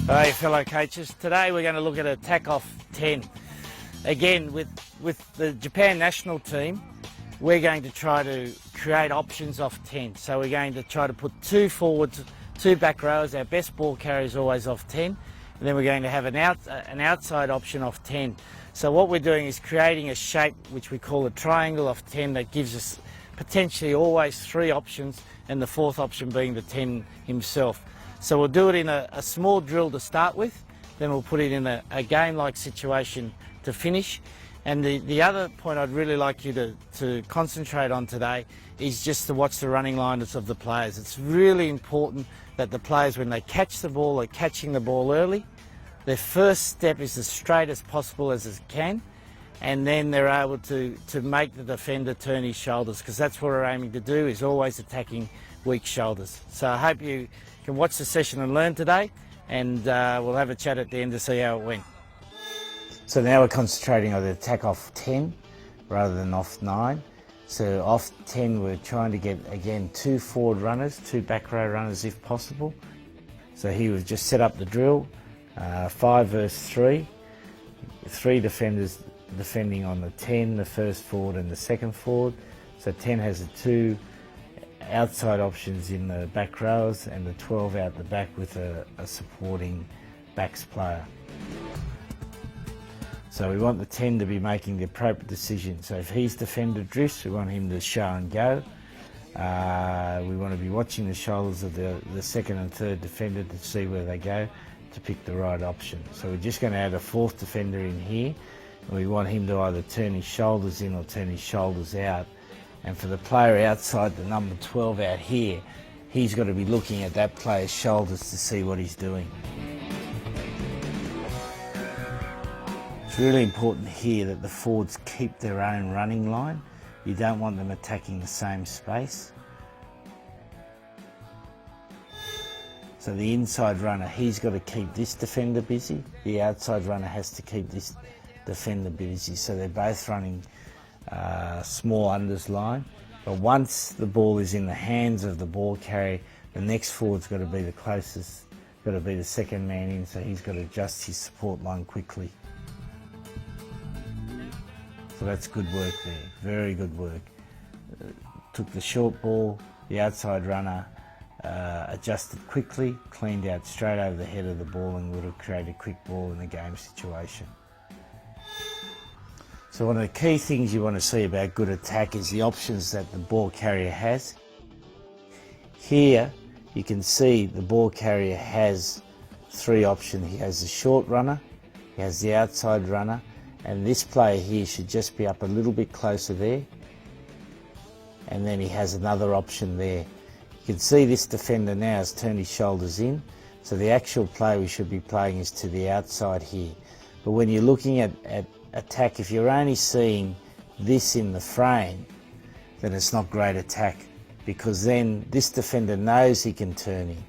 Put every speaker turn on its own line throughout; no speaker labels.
Hey fellow coaches, today we're going to look at attack off 10. Again, with the Japan national team, we're going to try to create options off 10. So we're going to try to put 2 forwards, 2 back rowers, our best ball carriers always off 10, and then we're going to have an outside option off 10. So what we're doing is creating a shape which we call a triangle off 10 that gives us potentially always 3 options, and the 4th option being the 10 himself. So we'll do it in a small drill to start with, then we'll put it in a game-like situation to finish. And the other point I'd really like you to concentrate on today is just to watch the running lines of the players. It's really important that the players, when they catch the ball, are catching the ball early. Their first step is as straight as possible as it can, and then they're able to make the defender turn his shoulders, because that's what we're aiming to do, is always attacking weak shoulders. So I hope you can watch the session and learn today, and we'll have a chat at the end to see how it went. So now we're concentrating on the attack off 10 rather than off 9. So off 10 we're trying to get, again, 2 forward runners, 2 back row runners if possible. So here we've just set up the drill, 5 versus 3, 3 defenders defending on the 10, the first forward and the second forward. So 10 has the 2 outside options in the back rows and the 12 out the back with a supporting backs player. So we want the 10 to be making the appropriate decision. So if his defender drifts, we want him to show and go. We want to be watching the shoulders of the second and third defender to see where they go to pick the right option. So we're just going to add a 4th defender in here, and we want him to either turn his shoulders in or turn his shoulders out. And for the player outside the number 12 out here, he's got to be looking at that player's shoulders to see what he's doing. It's really important here that the forwards keep their own running line. You don't want them attacking the same space. So the inside runner, he's got to keep this defender busy. The outside runner has to keep this defender busy. So they're both running small unders line, but once the ball is in the hands of the ball carrier, the next forward's got to be the closest, got to be the second man in, so he's got to adjust his support line quickly. So that's good work there, very good work. Took the short ball, the outside runner adjusted quickly, cleaned out straight over the head of the ball, and would have created a quick ball in the game situation. So one of the key things you want to see about good attack is the options that the ball carrier has. Here you can see the ball carrier has 3 options. He has the short runner, he has the outside runner, and this player here should just be up a little bit closer there. And then he has another option there. You can see this defender now has turned his shoulders in, so the actual play we should be playing is to the outside here. But when you're looking at attack, if you're only seeing this in the frame, then it's not great attack, because then this defender knows he can turn in.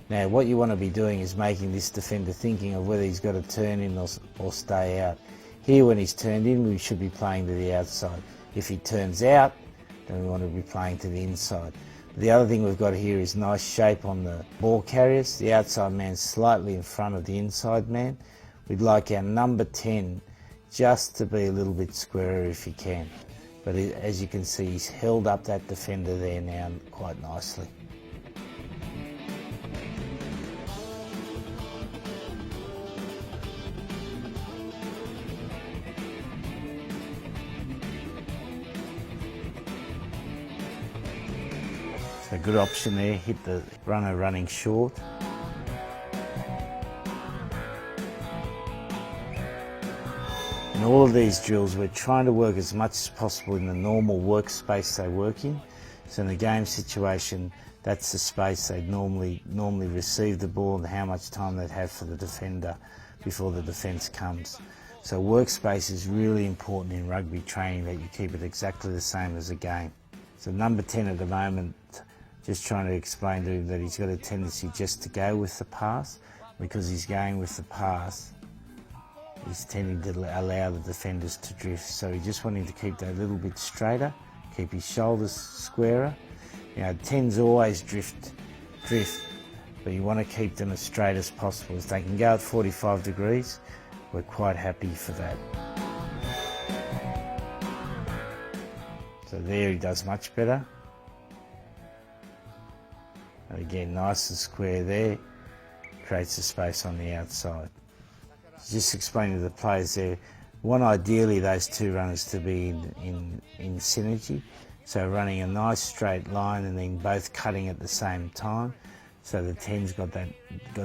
Now what you want to be doing is making this defender thinking of whether he's got to turn in or stay out. Here when he's turned in, we should be playing to the outside. If he turns out, then we want to be playing to the inside. The other thing we've got here is nice shape on the ball carriers. The outside man's slightly in front of the inside man. We'd like our number 10 just to be a little bit squarer if he can. But as you can see, he's held up that defender there now quite nicely. So good option there, hit the runner running short. In all of these drills, we're trying to work as much as possible in the normal workspace they work in. So in the game situation, that's the space they'd normally receive the ball and how much time they'd have for the defender before the defence comes. So workspace is really important in rugby training, that you keep it exactly the same as a game. So number 10 at the moment, just trying to explain to him that he's got a tendency just to go with the pass. Because he's going with the pass, he's tending to allow the defenders to drift. So we just want him to keep that a little bit straighter, keep his shoulders squarer. You know, 10s always drift but you want to keep them as straight as possible. If they can go at 45 degrees, we're quite happy for that. So there he does much better. And again, nice and square there, creates a space on the outside. Just explaining to the players there, want ideally those two runners to be in synergy, so running a nice straight line and then both cutting at the same time. So the 10's got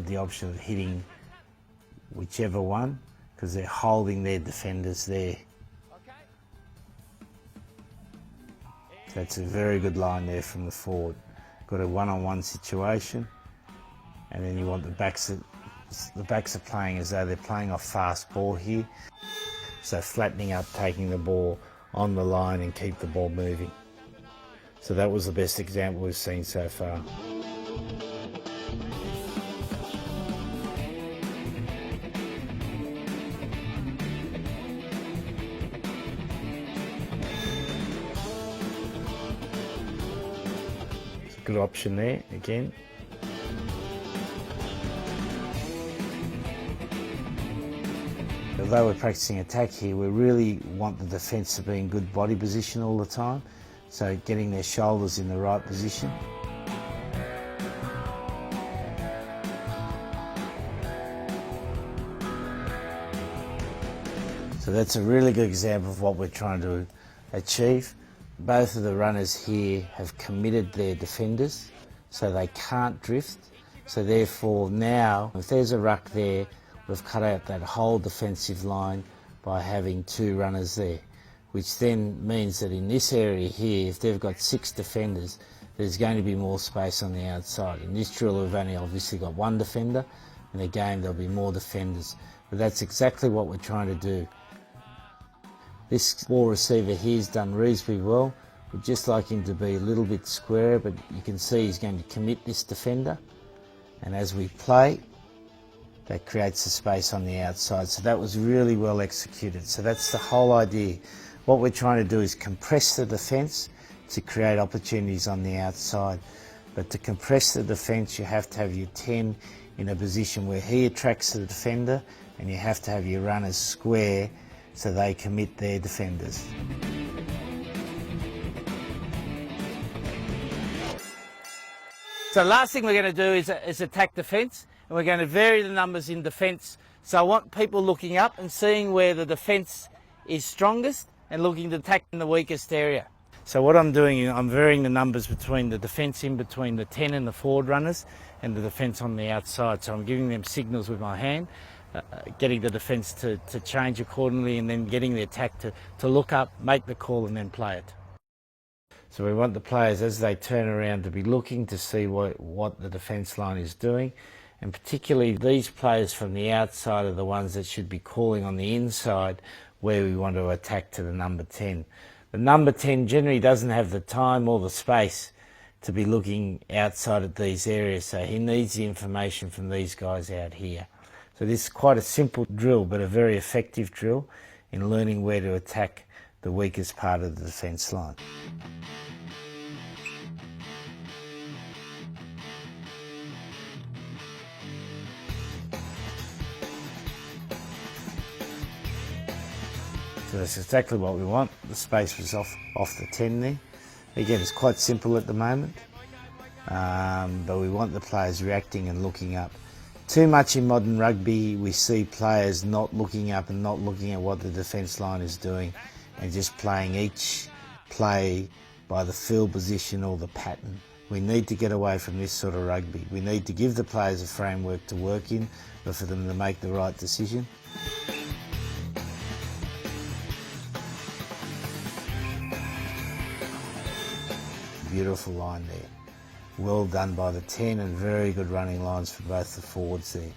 the option of hitting whichever one, because they're holding their defenders there. That's a very good line there from the forward. Got a one-on-one situation, and then you want the backs are playing as though they're playing off fast ball here. So flattening up, taking the ball on the line and keep the ball moving. So that was the best example we've seen so far. Good option there again. Although we're practicing attack here, we really want the defence to be in good body position all the time, so getting their shoulders in the right position. So that's a really good example of what we're trying to achieve. Both of the runners here have committed their defenders, so they can't drift. So therefore now, if there's a ruck there, we've cut out that whole defensive line by having two runners there, which then means that in this area here, if they've got 6 defenders, there's going to be more space on the outside. In this drill, we've only obviously got 1 defender. In a game, there'll be more defenders. But that's exactly what we're trying to do. This ball receiver here's done reasonably well. We'd just like him to be a little bit squarer, but you can see he's going to commit this defender. And as we play, that creates a space on the outside. So that was really well executed. So that's the whole idea. What we're trying to do is compress the defence to create opportunities on the outside. But to compress the defence, you have to have your 10 in a position where he attracts the defender, and you have to have your runners square so they commit their defenders. So last thing we're going to do is attack defence, and we're going to vary the numbers in defence. So I want people looking up and seeing where the defence is strongest and looking to attack in the weakest area. So what I'm doing is I'm varying the numbers between the defence in between the 10 and the forward runners and the defence on the outside. So I'm giving them signals with my hand, getting the defence to change accordingly, and then getting the attack to look up, make the call and then play it. So we want the players, as they turn around, to be looking to see what the defence line is doing, and particularly these players from the outside are the ones that should be calling on the inside where we want to attack to the number 10. The number 10 generally doesn't have the time or the space to be looking outside at these areas, so he needs the information from these guys out here. So this is quite a simple drill, but a very effective drill in learning where to attack the weakest part of the defence line. So that's exactly what we want. The space was off the 10 there. Again, it's quite simple at the moment, but we want the players reacting and looking up. Too much in modern rugby, we see players not looking up and not looking at what the defence line is doing and just playing each play by the field position or the pattern. We need to get away from this sort of rugby. We need to give the players a framework to work in, but for them to make the right decision. Beautiful line there. Well done by the 10, and very good running lines for both the forwards there.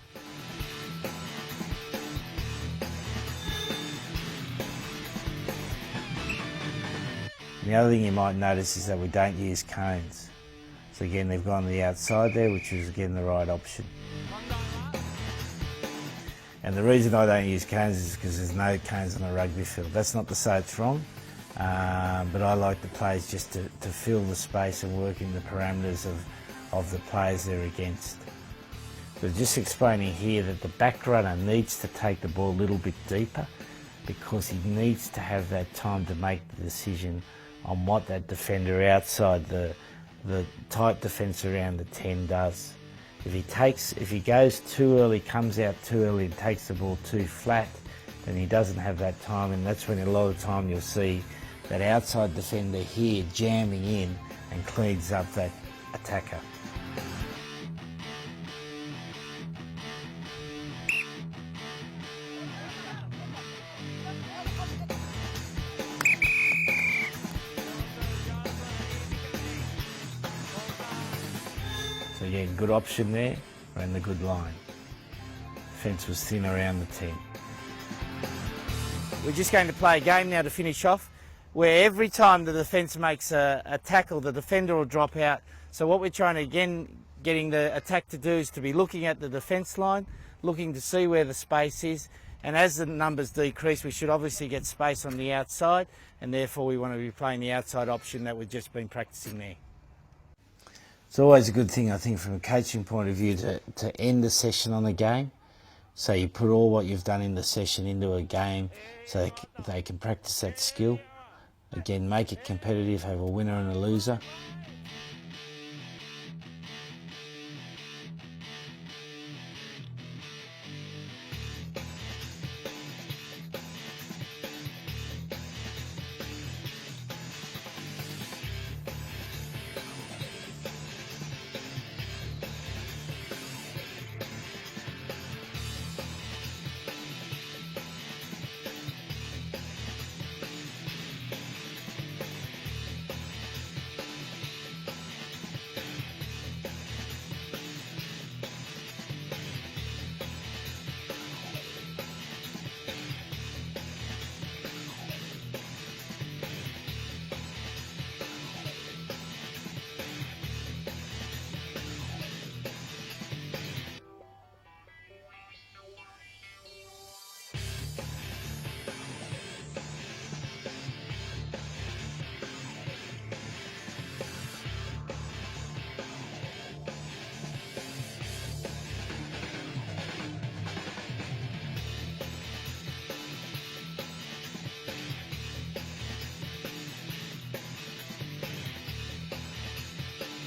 The other thing you might notice is that we don't use cones. So again, they've gone to the outside there, which is again the right option. And the reason I don't use cones is because there's no cones on a rugby field. That's not to say it's wrong. But I like the players just to fill the space and work in the parameters of the players they're against. So just explaining here that the back runner needs to take the ball a little bit deeper because he needs to have that time to make the decision on what that defender outside the tight defence around the 10 does. If he goes too early, comes out too early and takes the ball too flat, then he doesn't have that time, and that's when a lot of the time you'll see that outside defender here jamming in and cleans up that attacker. So yeah, good option there, ran the good line. Fence was thin around the 10. We're just going to play a game now to finish off, where every time the defence makes a tackle, the defender will drop out. So what we're trying to, again, getting the attack to do is to be looking at the defence line, looking to see where the space is, and as the numbers decrease, we should obviously get space on the outside, and therefore we want to be playing the outside option that we've just been practicing there. It's always a good thing, I think, from a coaching point of view to end the session on a game. So you put all what you've done in the session into a game so they can practice that skill. Again, make it competitive, have a winner and a loser.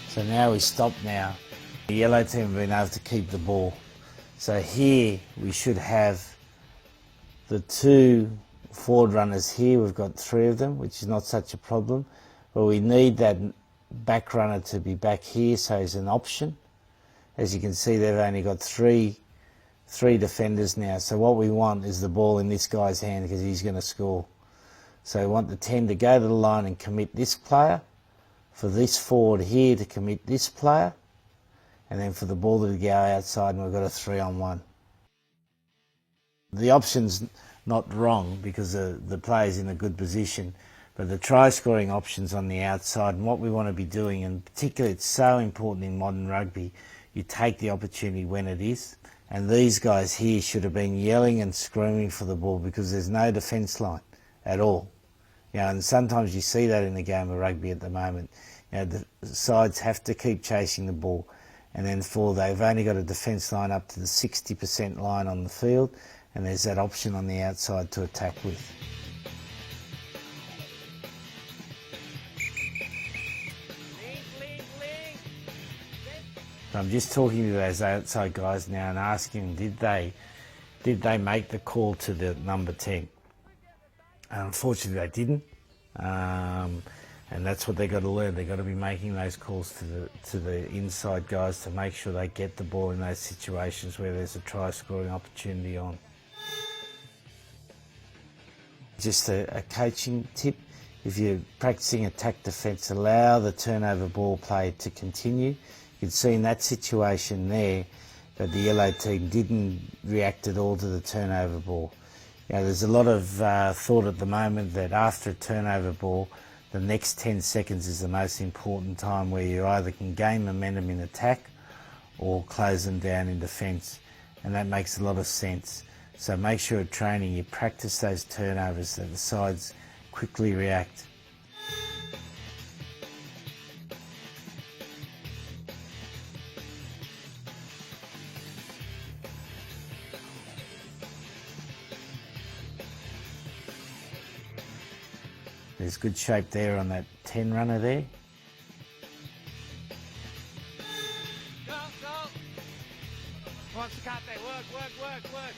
So now we stop now. The yellow team have been able to keep the ball. So here we should have the two forward runners here. We've got three of them, which is not such a problem. But we need that back runner to be back here, so it's an option. As you can see, they've only got three defenders now. So what we want is the ball in this guy's hand because he's going to score. So we want the 10 to go to the line and commit this player, for this forward here to commit this player, and then for the ball to go outside, and we've got a 3-on-1. The option's not wrong because the player's in a good position, but the try-scoring option's on the outside, and what we want to be doing, and particularly it's so important in modern rugby, you take the opportunity when it is, and these guys here should have been yelling and screaming for the ball because there's no defence line at all. You know, and sometimes you see that in the game of rugby at the moment. You know, the sides have to keep chasing the ball, and then they've only got a defence line up to the 60% line on the field, and there's that option on the outside to attack with. So I'm just talking to those outside guys now and asking them, did they make the call to the number 10? Unfortunately, they didn't, and that's what they've got to learn. They've got to be making those calls to the inside guys to make sure they get the ball in those situations where there's a try-scoring opportunity on. Just a coaching tip: if you're practicing attack defence, allow the turnover ball play to continue. You can see in that situation there that the yellow team didn't react at all to the turnover ball. You know, there's a lot of thought at the moment that after a turnover ball, the next 10 seconds is the most important time where you either can gain momentum in attack or close them down in defence, and that makes a lot of sense. So make sure at training you practice those turnovers so the sides quickly react. There's good shape there on that 10 runner there.
Go, go. Wants to cut there. Work, work, work, work.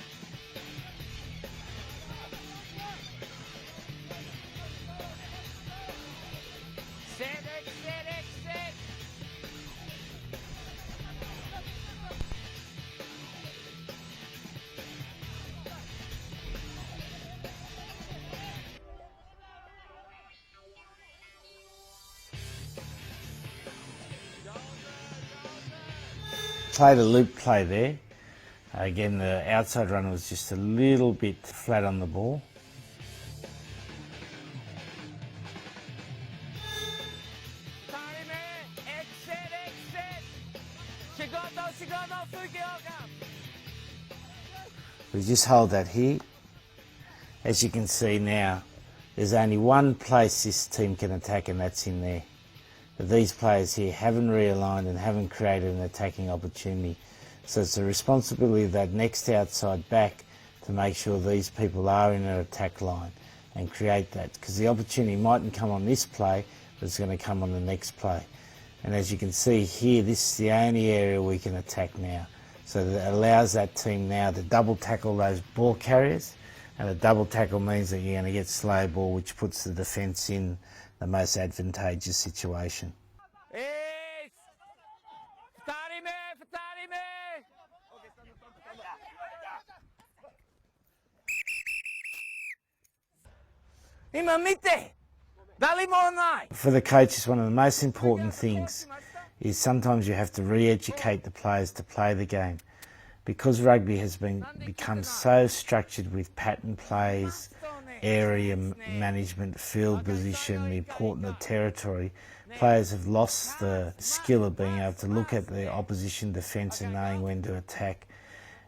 Set, set, set.
Played a loop play there. Again, the outside runner was just a little bit flat on the ball. We just hold that here. As you can see now, there's only one place this team can attack, and that's in there. But these players here haven't realigned and haven't created an attacking opportunity. So it's the responsibility of that next outside back to make sure these people are in an attack line and create that. Because the opportunity mightn't come on this play, but it's going to come on the next play. And as you can see here, this is the only area we can attack now. So that allows that team now to double tackle those ball carriers. And a double tackle means that you're going to get slow ball, which puts the defence in the most advantageous situation. For the coaches, one of the most important things is sometimes you have to re-educate the players to play the game. Because rugby has become so structured with pattern plays, area management, field position, the importance of territory, players have lost the skill of being able to look at the opposition defence and knowing when to attack.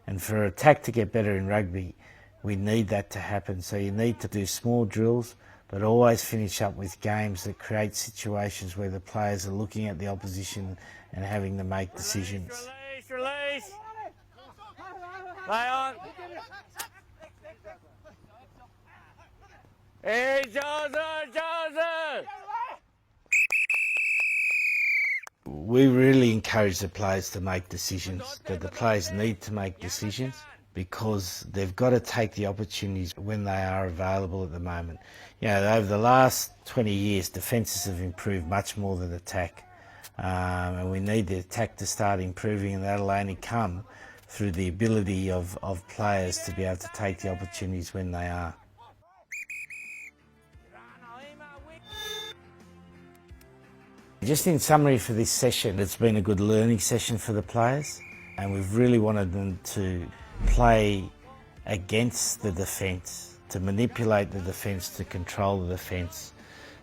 And for attack to get better in rugby, we need that to happen. So you need to do small drills, but always finish up with games that create situations where the players are looking at the opposition and having to make decisions.
Release. Play on. Hey, Joseph!
We really encourage the players to make decisions, but the players need to make decisions because they've got to take the opportunities when they are available at the moment. You know, over the last 20 years, defences have improved much more than attack. And we need the attack to start improving, and that'll only come through the ability of players to be able to take the opportunities when they are. Just in summary for this session, it's been a good learning session for the players, and we've really wanted them to play against the defence, to manipulate the defence, to control the defence.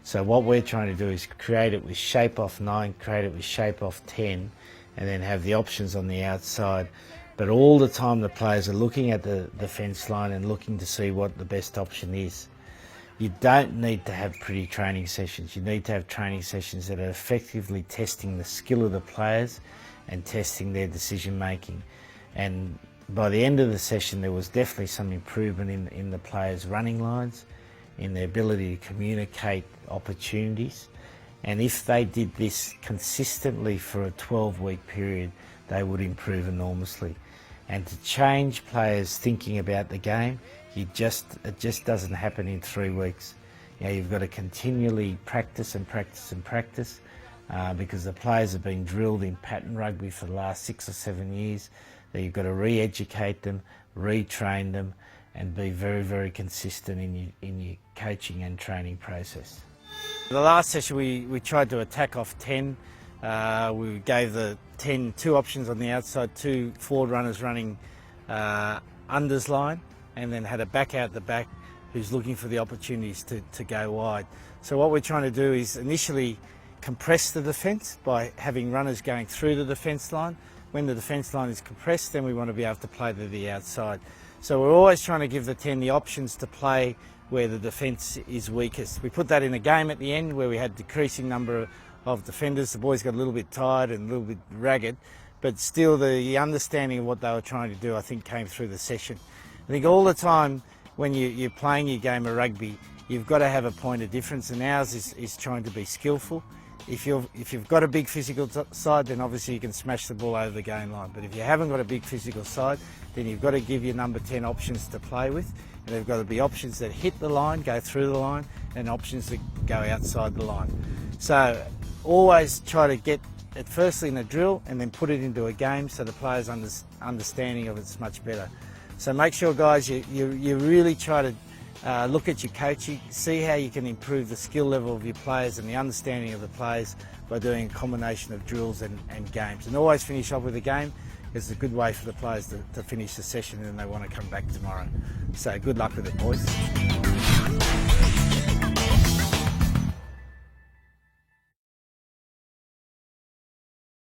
So what we're trying to do is create it with shape off 9, create it with shape off 10, and then have the options on the outside. But all the time the players are looking at the defence line and looking to see what the best option is. You don't need to have pretty training sessions. You need to have training sessions that are effectively testing the skill of the players and testing their decision making. And by the end of the session, there was definitely some improvement in the players' running lines, in their ability to communicate opportunities. And if they did this consistently for a 12-week period, they would improve enormously. And to change players thinking about the game, it just doesn't happen in 3 weeks. You know, you've got to continually practice and practice and practice because the players have been drilled in pattern rugby for the last 6 or 7 years. That you've got to re-educate them, retrain them, and be very, very consistent in your coaching and training process. The last session we tried to attack off 10. We gave the 10 two options on the outside, 2 forward runners running unders line, and then had a back out the back who's looking for the opportunities to go wide. So what we're trying to do is initially compress the defence by having runners going through the defence line. When the defence line is compressed, then we want to be able to play to the outside. So we're always trying to give the 10 the options to play where the defence is weakest. We put that in a game at the end where we had decreasing number of defenders. The boys got a little bit tired and a little bit ragged, but still the understanding of what they were trying to do, I think, came through the session. I think all the time when you're playing your game of rugby, you've got to have a point of difference, and ours is trying to be skillful. If you've got a big physical side, then obviously you can smash the ball over the game line. But if you haven't got a big physical side, then you've got to give your number 10 options to play with, and they've got to be options that hit the line, go through the line, and options that go outside the line. So always try to get it firstly in a drill and then put it into a game so the players' understanding of it's much better. So make sure, guys, you really try to look at your coaching, see how you can improve the skill level of your players and the understanding of the players by doing a combination of drills and games. And always finish off with a game. It's a good way for the players to finish the session and they want to come back tomorrow. So good luck with it, boys.